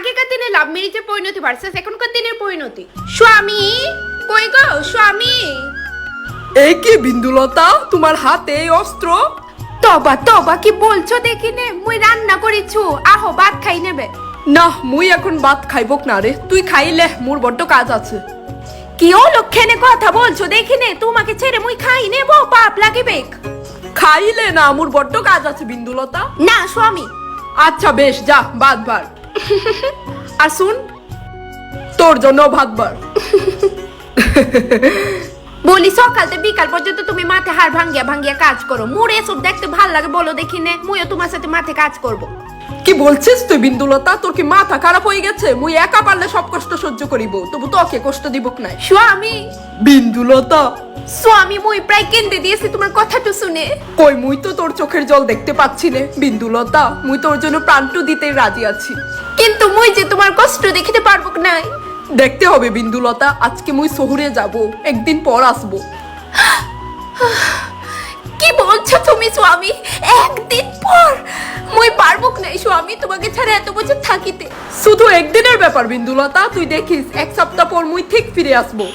আগেকার দিনে লাভ ম্যারেজের পরিণতি ভার্সেস এখনকার দিনের পরিণতি। স্বামী কই গো স্বামী? এই কি বিন্দুলতা, তোমার হাতে এই অস্ত্র? তবা তবা কি বলছো দেখি নে, মুই রান্না করিছু, আহো ভাত খাই নেবে। না, মুই এখন ভাত খাইবক না রে, তুই খাইলে মোর বড্ড কাজ আছে। কি ও লক্ষণে কথা বলছো দেখি নে, তোমাকে ছেড়ে মুই খাই নেব, পাপ লাগিবে। খাইলে না, মোর বড্ড কাজ আছে বিন্দুলতা। না স্বামী। আচ্ছা বেশ, যা ভাত বার। আর শুন, তোর জন্য ভাত বার। বলি সকাল থেকে বিকাল পর্যন্ত তুমি মাঠে হাড় ভাঙ্গিয়া ভাঙ্গিয়া কাজ করো, মোর এসব দেখতে ভাল লাগে বলো দেখি নে, মুইও তোমার সাথে মাঠে কাজ করব। কি বলছিস তুই বিন্দুলতা? তোর কি মাথা খারাপ হয়ে গেছে? মুই একা পারলে সব কষ্ট সহ্য করিব, তবু তোকে কষ্ট দিবক নাই। স্বামী বিন্দুলতা, স্বামী মুই প্রায় কেঁদে দিয়েছি তোমার কথাটা শুনে। কই, মুই তো তোর চোখের জল দেখতে পাচ্ছি না বিন্দুলতা। মুই তোর জন্য প্রাণটু দিতে রাজি আছি, কিন্তু মুই যে তোমার কষ্ট দেখিতে পারবো নাই। দেখতে হবে বিন্দুলতা। আজকে মুই শহরে যাব, একদিন পর আসবো। কি বলছো তুমি স্বামী? একদিন পর? মুই পারবো নাই স্বামী তোমাকে ছাড়া এত বছর থাকিতে। শুধু একদিনের ব্যাপার বিন্দুলতা, তুই দেখিস এক সপ্তাহ পর মুই ঠিক ফিরে আসবো।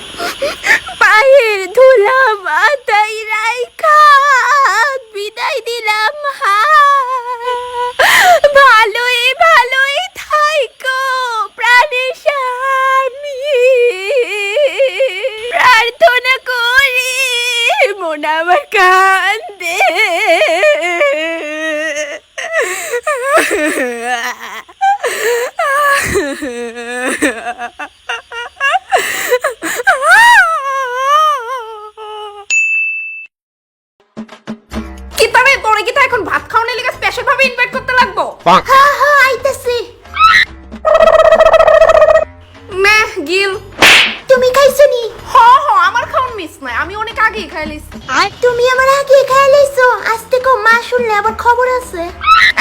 পায়ের ধুলা মাথায় রাইখা বিদায় দিলাম, ভালোই ভালোই থাইকো প্রাণের স্বামী, প্রার্থনা করি মন আমার কান্দে। কি তবে তোরে কি তা এখন ভাত খাওয়ানোর লাগা স্পেশাল ভাবে ইনভাইট করতে লাগবো? হ্যাঁ হ্যাঁ আইতাছি। মে গিল তুমি খাইছো নি? হ্যাঁ হ্যাঁ, আমার খাওন মিস নাই, আমি অনেক আগেই খাই লইছি। আর তুমি আমার আগে খাই লাইছো, আস্তে কো, মা শুনলে আবার খবর আছে।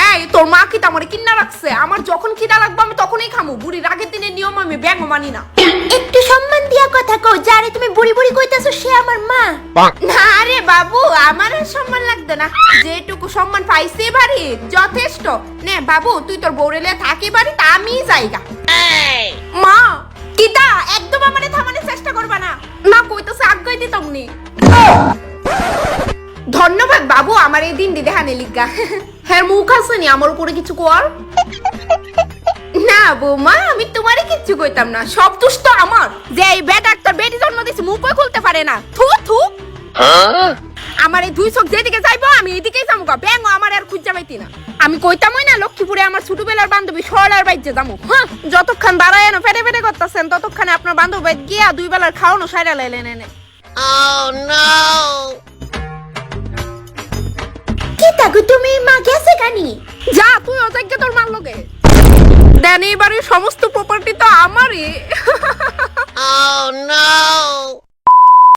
এই তোর মা কি তামরে কিন্না রাখছে? আমার যখন খিদা লাগবে আমি তখনই খামু, বুড়ির আগের দিনের নিয়ম আমি ব্যাঙও মানি না। একটু সম্মান দিয়া কথা কও, যারে তুমি বুড়ি বুড়ি কইতাছো সে আমার মা। না রে বাবু, আমার আর সম্মান লাগতো না, যেটুকু সম্মান পাইছি বাড়ি যথেষ্ট। নে বাবু, তুই তোর বউরেলে থাকি বাড়ি, তা আমি জায়গা। মা কিতা একদম আমারে থামানোর চেষ্টা করবা না, না কইতাছে আজ্ঞাই দিতাম নি। ধন্যবাদ বাবু আমার এই দিন দেখানে লিগা। হ্যাঁ মুখ আছে নি আমার উপরে কিছু কর? না বৌমা, আমি তোমারে কিচ্ছু কইতাম না, সব দোষ তো আমার, যে এই বেটা একটা বেটি জন্ম দিছে মুখই খুলতে পারে না। থু থু, আমার এই দুই চোখ যেদিকে যাইবো আমি এদিকেই যাবো, ব্যাঙ আমার আর খুঁজা পাইতি না। আমি কইতামই না লক্ষ্মীপুরে আমার ছোটবেলার বান্ধবী সরলার বাইজে যাবো। হ্যাঁ, যতক্ষণ দাঁড়ায় না ফেটে ফেটে করতেছেন ততক্ষণে আপনার বান্ধব বাইত গিয়া দুই বেলার খাওয়ানো সাইরা লাইলেন এনে। কি তাগো তুমি মা গেছে কানি? যা তুই অযোগ্য তোর মার লগে দেন, এবারে সমস্ত প্রপার্টি তো আমারই।